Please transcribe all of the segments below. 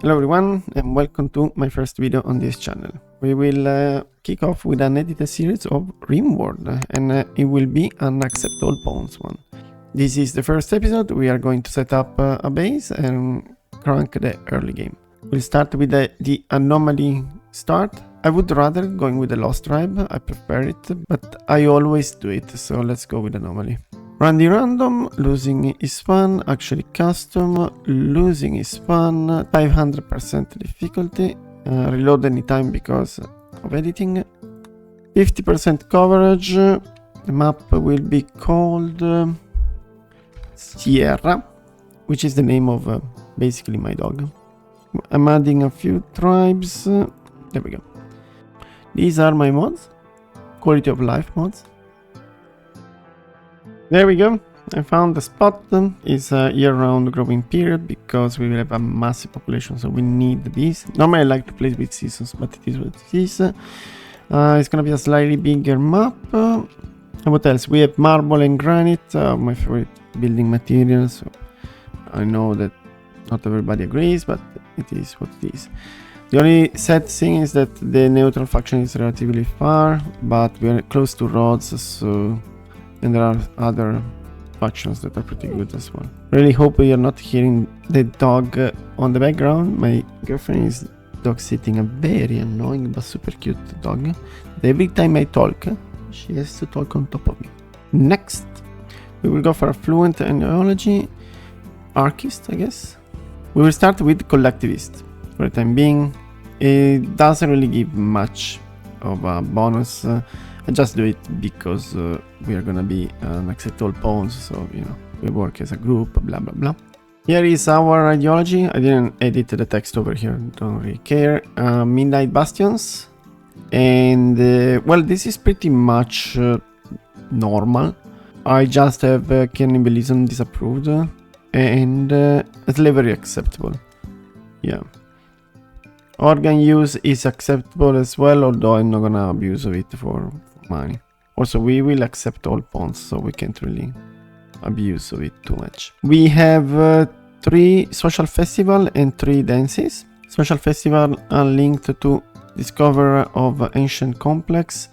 Hello everyone and welcome to my first video on this channel. We will kick off with an edited series of Rimworld and it will be an accept all pawns one. This is the first episode. We are going to set up a base and crank the early game. We'll start with the Anomaly start. I would rather going with the Lost Tribe, I prefer it, but I always do it, so let's go with Anomaly. Randy random, losing is fun, actually custom, losing is fun, 500% difficulty, reload anytime because of editing, 50% coverage, the map will be called Sierra, which is the name of basically my dog. I'm adding a few tribes, there we go. These are my mods, quality of life mods. There we go. I found the spot. It's a year-round growing period because we will have a massive population, so we need these. Normally I like to play with seasons, but it is what it is. It's gonna be a slightly bigger map. What else? We have marble and granite, my favorite building materials. So I know that not everybody agrees, but it is what it is. The only sad thing is that the neutral faction is relatively far, but we are close to roads, so... And there are other factions that are pretty good as well. Really hope you're not hearing the dog on the background. My girlfriend is dog sitting, a very annoying but super cute dog. Every time I talk, she has to talk on top of me. Next, we will go for a fluent analogy. Archist, I guess. We will start with collectivist. For the time being, it doesn't really give much of a bonus. I just do it because we are gonna be an accept all pawns, so you know, we work as a group, blah blah blah. Here is our ideology. I didn't edit the text over here, don't really care. Midnight Bastions, and well, this is pretty much normal. I just have cannibalism disapproved and slavery acceptable. Yeah. Organ use is acceptable as well, although I'm not gonna abuse of it for money. Also, we will accept all pawns, so we can't really abuse of it too much. We have 3 social festival and 3 dances. Social festival are linked to discover of ancient complex,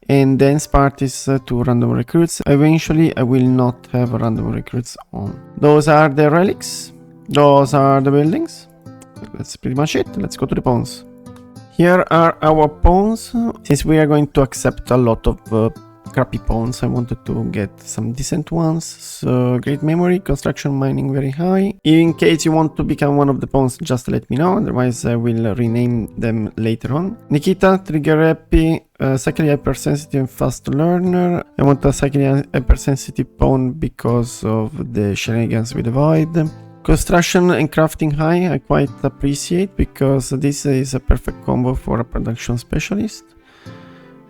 and dance parties to random recruits. Eventually, I will not have random recruits on. Those are the relics. Those are the buildings. That's pretty much it. Let's go to the pawns. Here are our pawns. Since we are going to accept a lot of crappy pawns, I wanted to get some decent ones. So great memory, construction, mining very high. In case you want to become one of the pawns, just let me know, otherwise I will rename them later on. Nikita, trigger happy, psychically hypersensitive and fast learner. I want a psychically hypersensitive pawn because of the shenanigans with the void. Construction and crafting high, I quite appreciate because this is a perfect combo for a production specialist.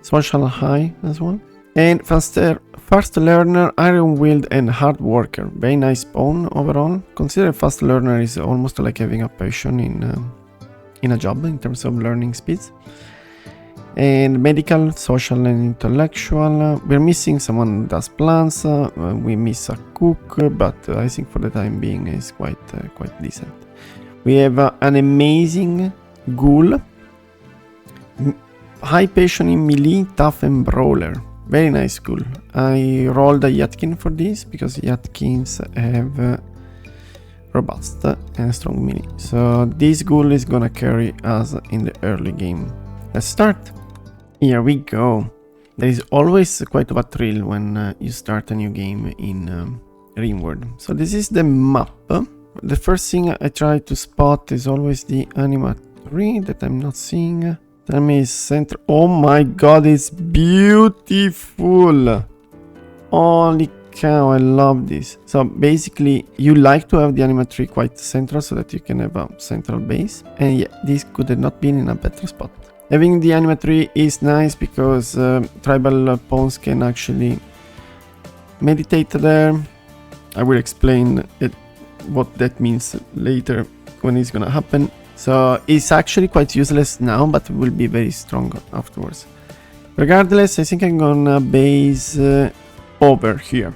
Social high as well. And fast learner, iron willed and hard worker. Very nice pawn overall. Consider fast learner is almost like having a passion in a job in terms of learning speeds. And medical, social and intellectual. We're missing someone who does plants. We miss a cook, but I think for the time being is quite decent. We have an amazing ghoul. High passion in melee, tough and brawler. Very nice ghoul. I rolled a Yatkin for this because Yatkins have robust and strong melee. So this ghoul is gonna carry us in the early game. Let's start. Here we go. There is always quite a thrill when you start a new game in Rimworld. So this is the map. The first thing I try to spot is always the Anima tree that I'm not seeing. Tell me center. Oh my god, it's beautiful. Holy cow, I love this. So basically you like to have the Anima tree quite central so that you can have a central base. And yeah, this could have not been in a better spot. Having the Anima tree is nice because tribal pawns can actually meditate there. I will explain what that means later when it's gonna happen. So it's actually quite useless now, but will be very strong afterwards. Regardless, I think I'm gonna base over here.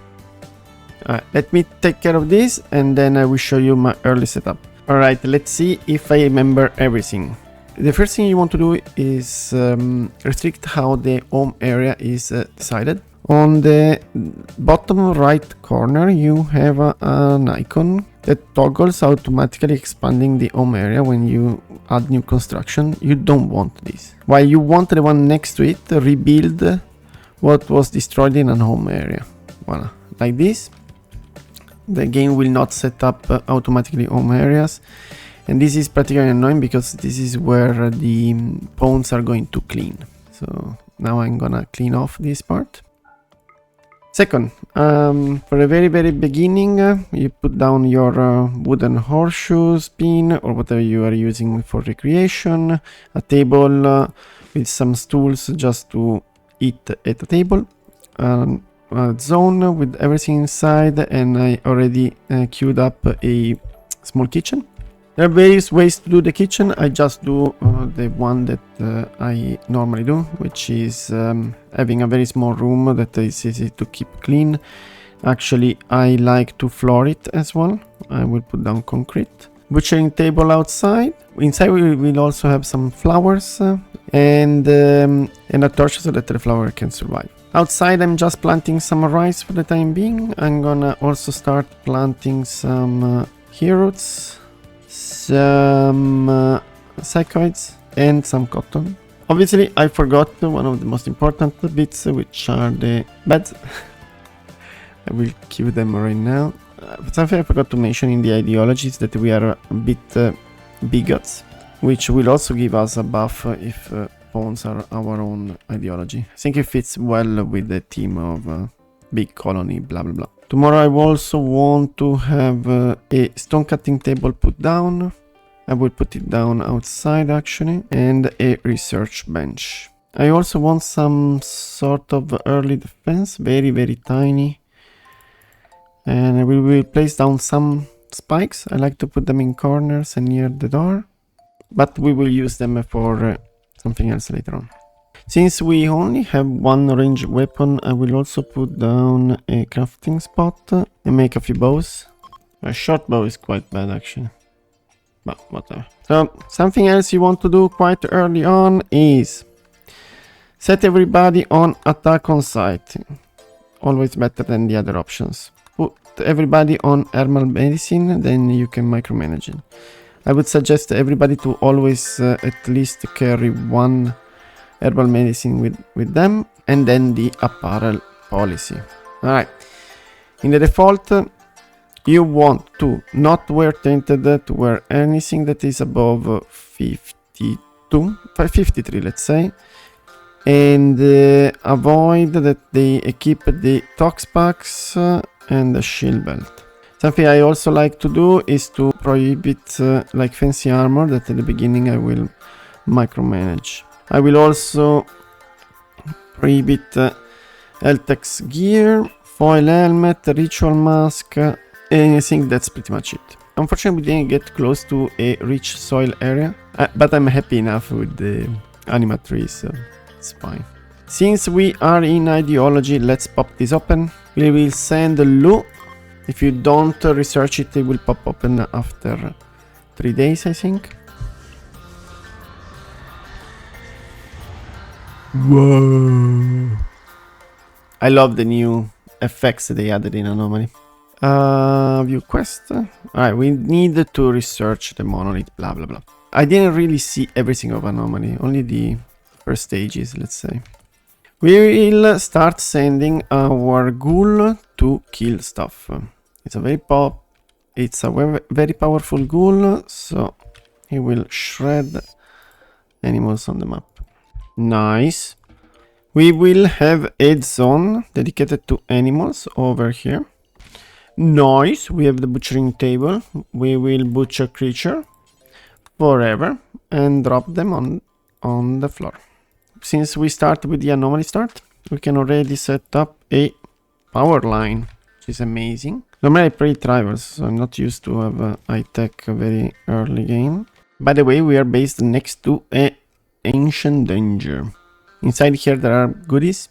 Let me take care of this and then I will show you my early setup. Alright, let's see if I remember everything. The first thing you want to do is restrict how the home area is decided. On the bottom right corner you have an icon that toggles automatically expanding the home area when you add new construction. You don't want this. While you want the one next to it, rebuild what was destroyed in an home area. Voila, like this. The game will not set up automatically home areas. And this is particularly annoying because this is where the pawns are going to clean. So now I'm gonna clean off this part. Second, for the very beginning, you put down your wooden horseshoes, pin, or whatever you are using for recreation, a table with some stools just to eat at a table, a zone with everything inside, and I already queued up a small kitchen. There are various ways to do the kitchen. I just do the one that I normally do, which is having a very small room that is easy to keep clean. Actually, I like to floor it as well. I will put down concrete. Butchering table outside. Inside we will also have some flowers and a torch so that the flower can survive. Outside I'm just planting some rice for the time being. I'm gonna also start planting some roots, some psychoids, and some cotton. Obviously I forgot one of the most important bits, which are the beds. I will cue them right now. Something I forgot to mention in the ideology is that we are a bit bigots, which will also give us a buff if pawns are our own ideology. I think it fits well with the theme of big colony, blah blah blah. Tomorrow I also want to have a stone cutting table put down. I will put it down outside actually, and a research bench. I also want some sort of early defense, very tiny. And we will place down some spikes. I like to put them in corners and near the door, but we will use them for something else later on. Since we only have one ranged weapon, I will also put down a crafting spot and make a few bows. A short bow is quite bad actually, but whatever. So something else you want to do quite early on is set everybody on attack on sight. Always better than the other options. Put everybody on herbal medicine, then you can micromanage it. I would suggest everybody to always at least carry one herbal medicine with them, and then the apparel policy. Alright, in the default you want to not wear tainted, to wear anything that is above 53 let's say, and avoid that they equip the tox packs and the shield belt. Something I also like to do is to prohibit like fancy armor that at the beginning I will micromanage. I will also prohibit Eltex gear, foil helmet, ritual mask, and I think that's pretty much it. Unfortunately we didn't get close to a rich soil area, but I'm happy enough with the anima trees, so it's fine. Since we are in ideology, let's pop this open. We will send Lu. If you don't research it, it will pop open after 3 days, I think. Whoa! I love the new effects they added in Anomaly. View quest. Alright, we need to research the monolith, blah blah blah. I didn't really see everything of Anomaly, only the first stages, let's say. We will start sending our ghoul to kill stuff. It's a very powerful ghoul, so he will shred animals on the map. Nice. We will have a zone dedicated to animals over here. Nice. We have the butchering table. We will butcher creature forever and drop them on the floor. Since we start with the anomaly start, we can already set up a power line, which is amazing. Normally I play tribals, so I'm not used to have high-tech very early game. By the way, we are based next to an ancient danger. Inside here there are goodies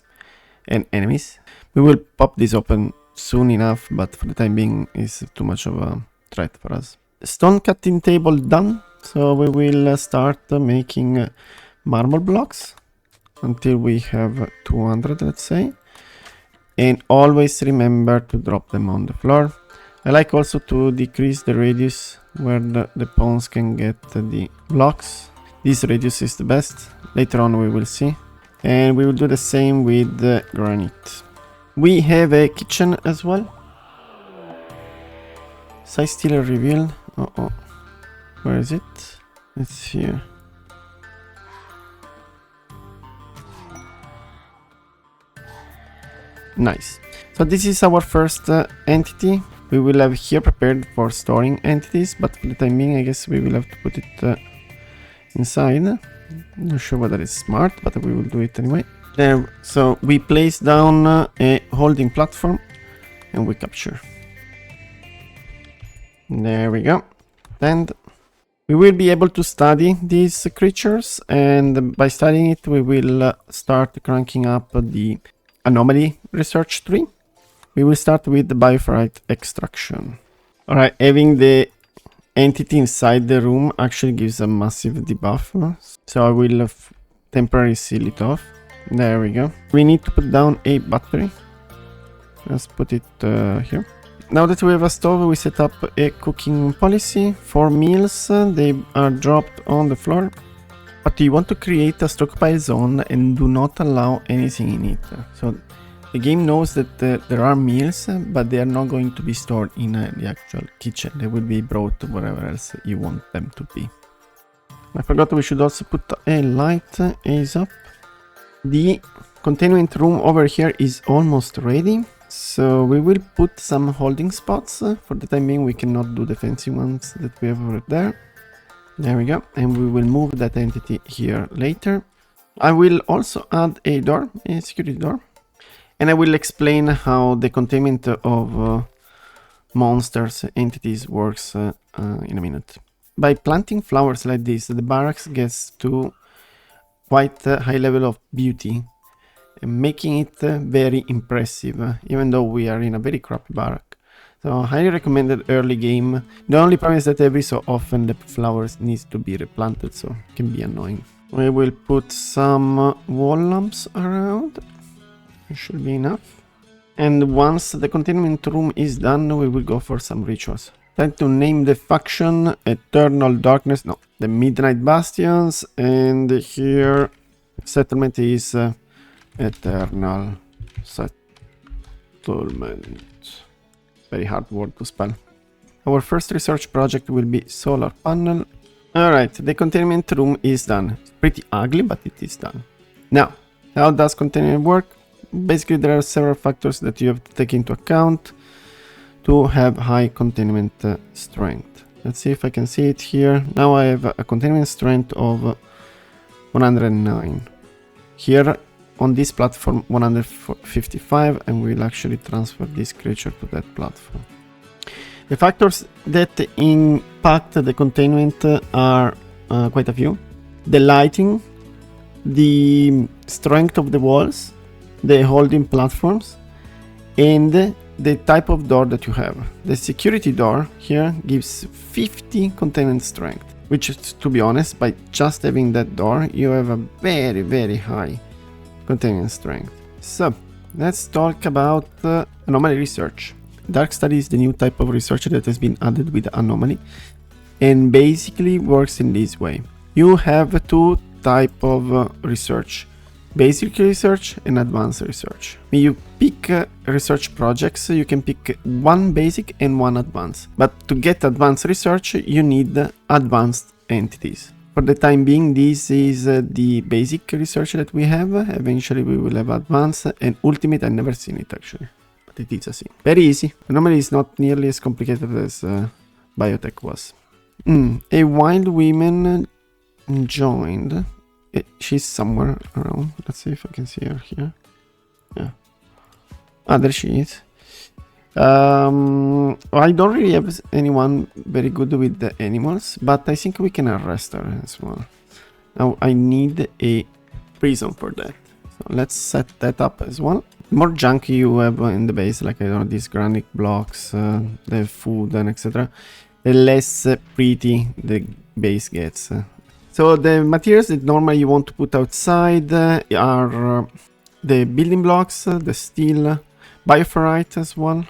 and enemies. We will pop this open soon enough, but for the time being it's too much of a threat for us. stone cutting table done. So we will start making marble blocks until we have 200, let's say. And always remember to drop them on the floor. I like also to decrease the radius where the pawns can get the blocks. This radius is the best. Later on we will see. And we will do the same with the granite. We have a kitchen as well. Size still revealed. Uh-oh. Where is it? It's here. Nice. So this is our first entity. We will have here prepared for storing entities, but for the time being, I guess we will have to put it inside. Not sure whether it's smart, but we will do it anyway. There. So we place down a holding platform and we capture. There we go. And we will be able to study these creatures, and by studying it, we will start cranking up the Anomaly research tree. We will start with the bioferrite extraction. Alright, having the entity inside the room actually gives a massive debuff. So I will temporarily seal it off. There we go. We need to put down a battery. Let's put it here. Now that we have a stove, we set up a cooking policy. For meals, they are dropped on the floor. But you want to create a stockpile zone and do not allow anything in it. So the game knows that there are meals, but they are not going to be stored in the actual kitchen. They will be brought to wherever else you want them to be. I forgot we should also put a light is up. The containment room over here is almost ready. So we will put some holding spots. For the time being, we cannot do the fancy ones that we have over there. There we go. And we will move that entity here later. I will also add a door, a security door. And I will explain how the containment of monsters, entities works in a minute. By planting flowers like this, the barracks gets to quite a high level of beauty, making it very impressive, even though we are in a very crappy barrack. So highly recommended early game. The only problem is that every so often the flowers needs to be replanted, so it can be annoying. We will put some wall lamps around. It should be enough. And once the containment room is done, we will go for some rituals. Time to name the faction Eternal Darkness, no, the Midnight Bastions, and here settlement is Eternal Settlement. Very hard word to spell. Our first research project will be solar panel. Alright, the containment room is done. It's pretty ugly, but it is done. Now, how does containment work? Basically, there are several factors that you have to take into account to have high containment strength. Let's see if I can see it here. Now I have a containment strength of 109. Here on this platform 155, and we'll actually transfer this creature to that platform. The factors that impact the containment are quite a few. The lighting, the strength of the walls, the holding platforms, and the type of door that you have. The security door here gives 50 containment strength, which is, to be honest, by just having that door, you have a very, very high containment strength. So, let's talk about anomaly research. Dark study is the new type of research that has been added with Anomaly, and basically works in this way. You have two types of research: basic research and advanced research. When you pick research projects, you can pick one basic and one advanced. But to get advanced research, you need advanced entities. For the time being, this is the basic research that we have. Eventually we will have advanced, and ultimate, I've never seen it actually. But it is a thing. Very easy. Anomaly is not nearly as complicated as biotech was. A wild woman joined. She's somewhere around. Let's see if I can see her here. Yeah. Ah, there she is. I don't really have anyone very good with the animals, but I think we can arrest her as well. Now I need a prison for that. So let's set that up as well. The more junk you have in the base, like I don't know, these granite blocks, the food and etc., the less pretty the base gets. So the materials that normally you want to put outside are the building blocks, the steel, bioferrite as well.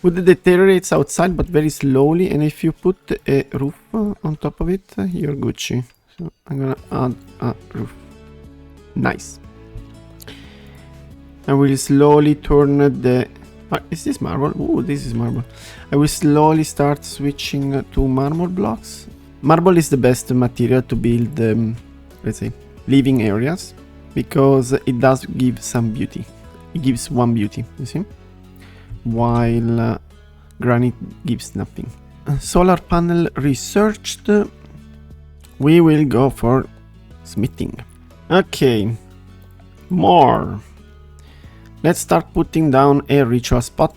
Wood deteriorates outside but very slowly, and if you put a roof on top of it, you're Gucci. So I'm gonna add a roof. Nice. I will slowly turn the... is this marble? Oh, this is marble. I will slowly start switching to marble blocks. Marble is the best material to build, let's say, living areas, because it does give some beauty. It gives one beauty, you see? While granite gives nothing. Solar panel researched. We will go for smithing. Okay, more. Let's start putting down a ritual spot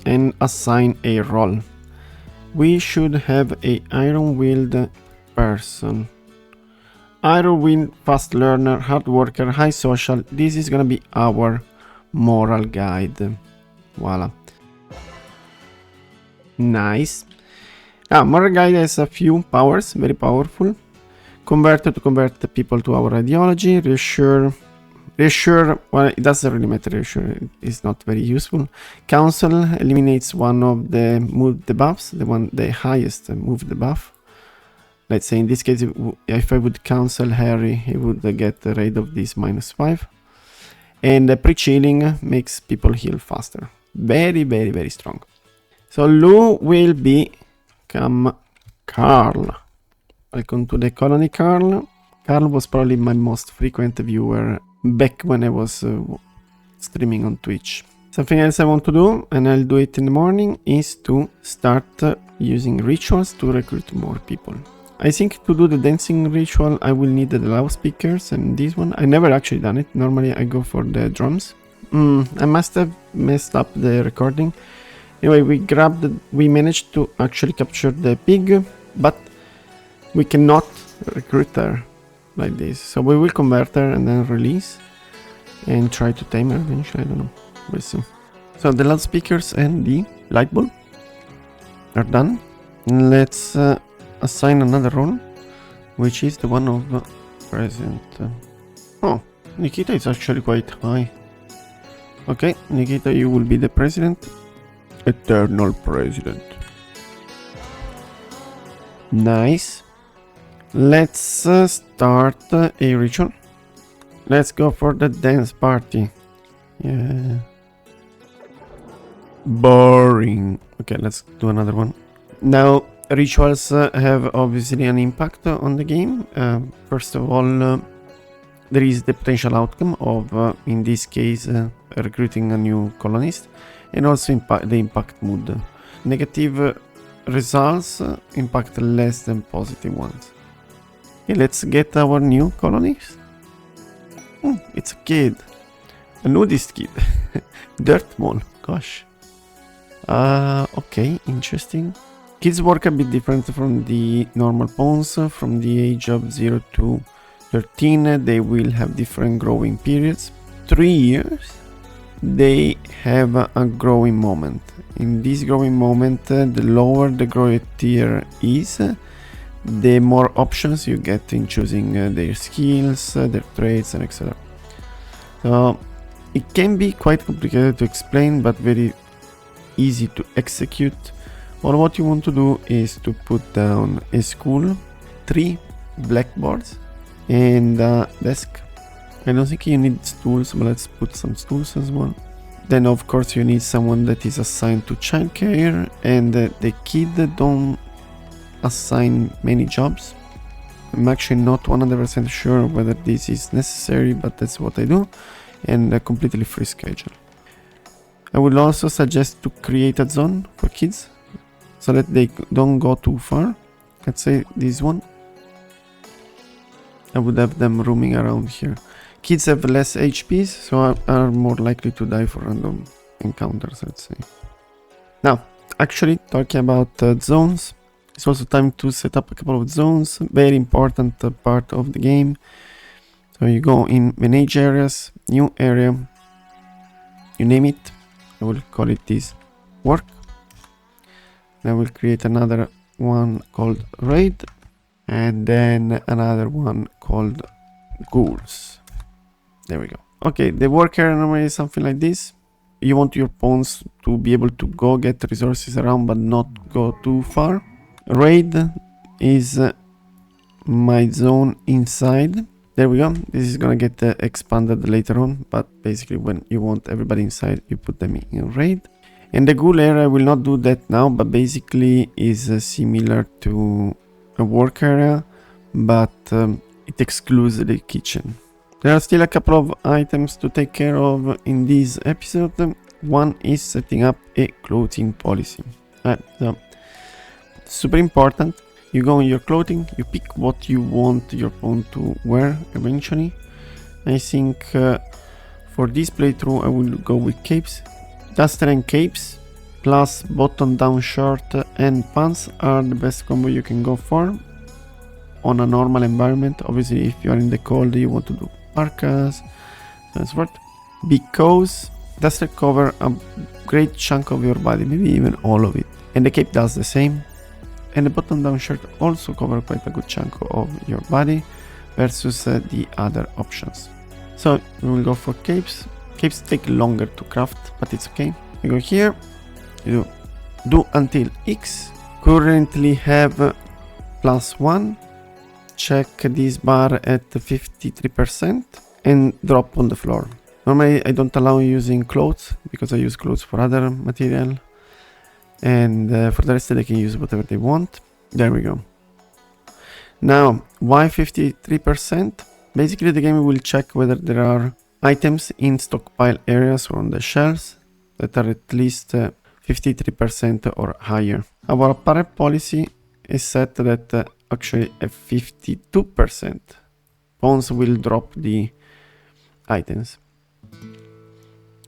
and assign a role. We should have a iron-willed person. Iron-willed, fast learner, hard worker, high social. This is gonna be our moral guide. Voila. Nice. Moral guide has a few powers, very powerful. Convert to convert the people to our ideology. Reassure, well, it doesn't really matter. Reassure is not very useful. Counsel eliminates one of the move debuffs, the highest move debuff. Let's say in this case, if I would counsel Harry, he would get rid of this -5. And pre-chilling makes people heal faster. Very, very, very strong. So Lou will become Carl. Welcome to the colony, Carl. Carl was probably my most frequent viewer back when I was streaming on Twitch. Something else I want to do, and I'll do it in the morning, is to start using rituals to recruit more people. I think to do the dancing ritual I will need the loudspeakers, and this one I never actually done it. Normally I go for the drums. I must have messed up the recording. Anyway, we managed to actually capture the pig, but we cannot recruit her like this. So we will convert her and then release and try to tame her eventually. I don't know. We'll see. So the loudspeakers and the light bulb are done. Let's assign another role, which is the one of president. Oh, Nikita is actually quite high. Okay, Nikita, you will be the president. Eternal president. Nice. Let's start a ritual. Let's go for the dance party. Yeah. Boring. Okay, let's do another one. Now, rituals have obviously an impact on the game. First of all, there is the potential outcome of, in this case, recruiting a new colonist, and also the impact mood. Negative results impact less than positive ones. Okay, let's get our new colonist. It's a kid. A nudist kid. Dirtmole. Gosh. Okay, interesting. Kids work a bit different from the normal pawns. From the age of 0 to 13, they will have different growing periods. 3 years, they have a growing moment. In this growing moment, the lower the growth tier is, the more options you get in choosing their skills, their traits, and etc. So it can be quite complicated to explain, but very easy to execute. All what you want to do is to put down a school, 3 blackboards, and a desk. I don't think you need stools, but let's put some stools as well. Then of course you need someone that is assigned to childcare, and the kid don't assign many jobs. I'm actually not 100% sure whether this is necessary, but that's what I do, and a completely free schedule. I would also suggest to create a zone for kids so that they don't go too far. Let's say this one. I would have them roaming around here. Kids have less HPs, so are more likely to die for random encounters, let's say. Now, actually talking about zones, it's also time to set up a couple of zones. Very important part of the game. So you go in manage areas, new area, you name it. I will call it this work. I will create another one called Raid, and then another one called Ghouls. There we go. Okay, the worker normally is something like this. You want your pawns to be able to go get resources around but not go too far. Raid is my zone inside. There we go. This is gonna get expanded later on, but basically when you want everybody inside, you put them in raid. And the ghoul area will not do that now, but basically is similar to a work area, but it excludes the kitchen. There are still a couple of items to take care of in this episode. One is setting up a clothing policy. So super important. You go in your clothing, you pick what you want your pawn to wear eventually. I think for this playthrough I will go with capes. Duster and capes plus button down shirt and pants are the best combo you can go for on a normal environment. Obviously if you are in the cold you want to do parkas, that's what. Because duster cover a great chunk of your body, maybe even all of it. And the cape does the same. And the button down shirt also covers quite a good chunk of your body versus the other options. So we will go for capes. Capes take longer to craft, but it's okay. You go here, you do until X. Currently have +1. Check this bar at 53% and drop on the floor. Normally I don't allow using clothes because I use clothes for other material. And for the rest they can use whatever they want. There we go. Now, why 53%? Basically the game will check whether there are items in stockpile areas or on the shelves that are at least 53% or higher. Our apparent policy is set that actually at 52% pawns will drop the items.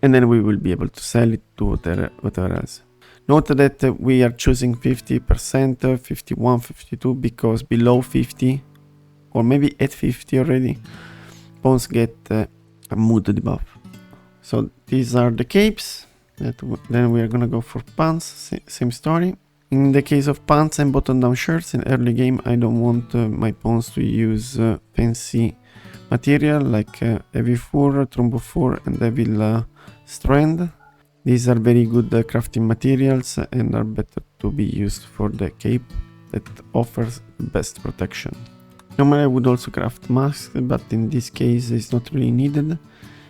And then we will be able to sell it to whatever else. Note that we are choosing 50%, 51, 52 because below 50 or maybe at 50 already pawns get a mood debuff. So these are the capes. Then we are gonna go for pants, same story. In the case of pants and button down shirts in early game I don't want my pawns to use fancy material like heavy fur, trumbo fur and devil strand. These are very good crafting materials and are better to be used for the cape that offers the best protection. Normally I would also craft masks, but in this case it's not really needed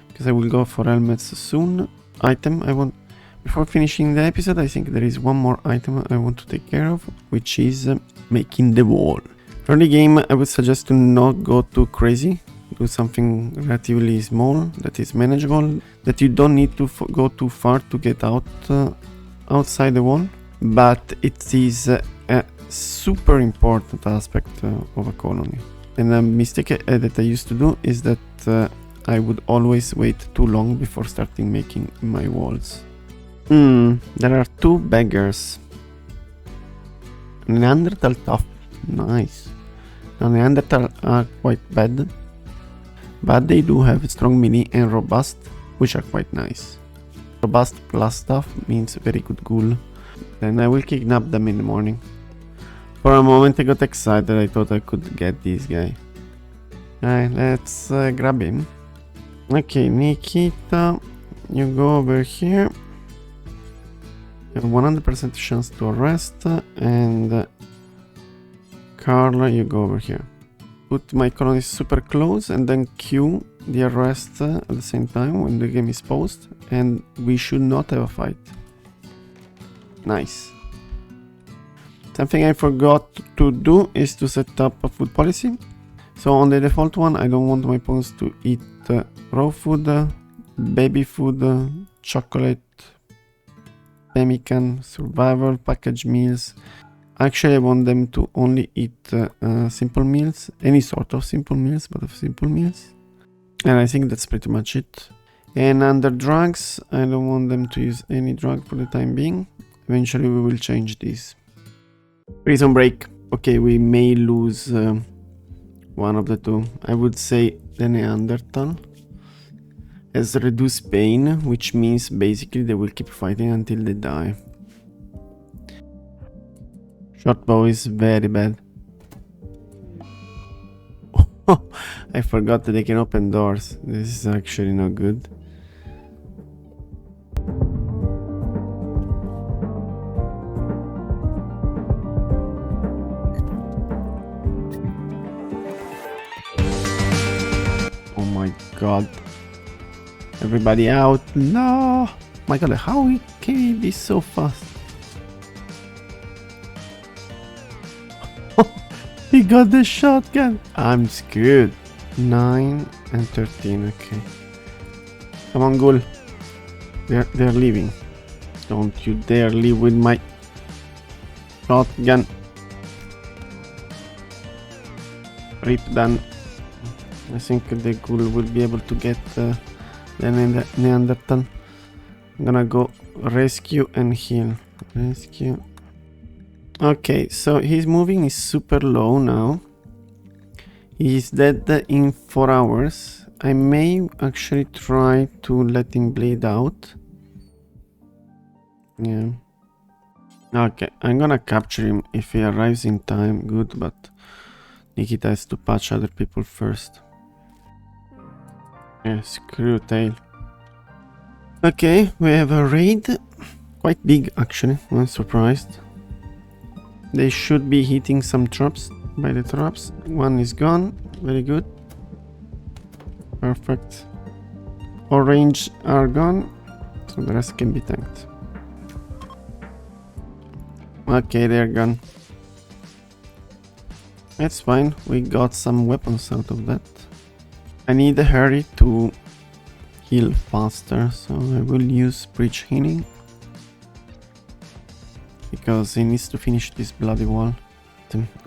because I will go for helmets soon. Item I want, before finishing the episode, I think there is one more item I want to take care of, which is making the wall. Early game I would suggest to not go too crazy. Do something relatively small that is manageable, that you don't need to go too far to get out outside the wall, but it is a super important aspect of a colony. And a mistake that I used to do is that I would always wait too long before starting making my walls. There are two beggars. Neanderthal tough, nice. Now Neanderthal are quite bad, but they do have strong melee and robust, which are quite nice. Robust plus stuff means very good ghoul. Then I will kidnap them in the morning. For a moment I got excited, I thought I could get this guy. Alright, let's grab him. Okay, Nikita, you go over here. You have 100% chance to arrest, and Carla, you go over here. Put my colony super close and then queue the arrest at the same time when the game is paused, and we should not have a fight. Nice. Something I forgot to do is to set up a food policy. So on the default one I don't want my pawns to eat raw food, baby food, chocolate, pemmican, survival, packaged meals. Actually I want them to only eat simple meals, any sort of simple meals, but of simple meals. And I think that's pretty much it. And under drugs, I don't want them to use any drug for the time being. Eventually we will change this. Prison break. Okay, we may lose one of the two. I would say the Neanderthal has reduced pain, which means basically they will keep fighting until they die. Short bow is very bad. I forgot that they can open doors. This is actually not good. Oh my god. Everybody out. No! My god, how can he be so fast? He got the shotgun. I'm screwed. 9 and 13, okay. Come on, Ghoul. They're leaving. Don't you dare leave with my shotgun. Rip done. I think the Ghoul will be able to get the Neanderthal. I'm gonna go rescue and heal. Rescue. Okay, so his moving is super low now. He's dead in 4 hours. I may actually try to let him bleed out. Yeah. Okay, I'm gonna capture him if he arrives in time. Good, but Nikita has to patch other people first. Yeah, screw tail. Okay, we have a raid. Quite big actually, I'm surprised. They should be hitting some traps by the traps. One is gone. Very good. Perfect. Orange are gone. So the rest can be tanked. Okay, they're gone. That's fine. We got some weapons out of that. I need a hurry to heal faster. So I will use breach healing. Because he needs to finish this bloody wall.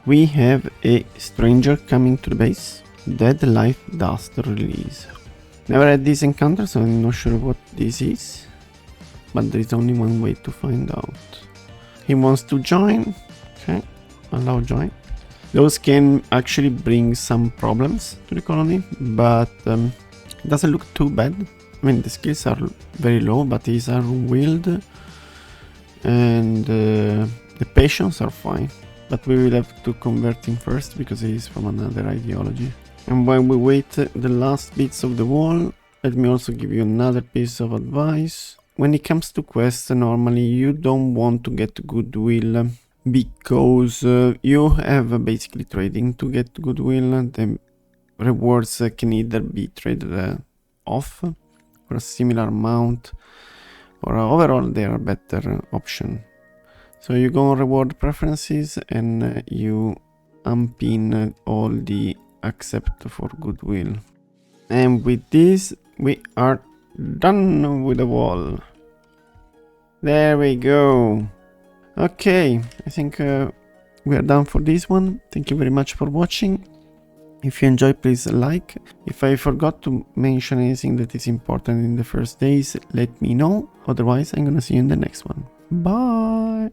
We have a stranger coming to the base. Dead Life Dust Release. Never had this encounter, so I'm not sure what this is. But there is only one way to find out. He wants to join. Okay, allow join. Those can actually bring some problems to the colony, but it doesn't look too bad. I mean, the skills are very low, but these are willed. And the patients are fine, but we will have to convert him first because he is from another ideology. And while we wait the last bits of the wall, let me also give you another piece of advice. When it comes to quests, normally you don't want to get goodwill because you have basically trading to get goodwill. The rewards can either be traded off for a similar amount, or overall they are a better option. So you go on reward preferences and you unpin all the accept for goodwill. And with this we are done with the wall. There we go. Okay, I think we are done for this one. Thank you very much for watching. If you enjoyed, please like. If I forgot to mention anything that is important in the first days, let me know. Otherwise, I'm gonna see you in the next one. Bye!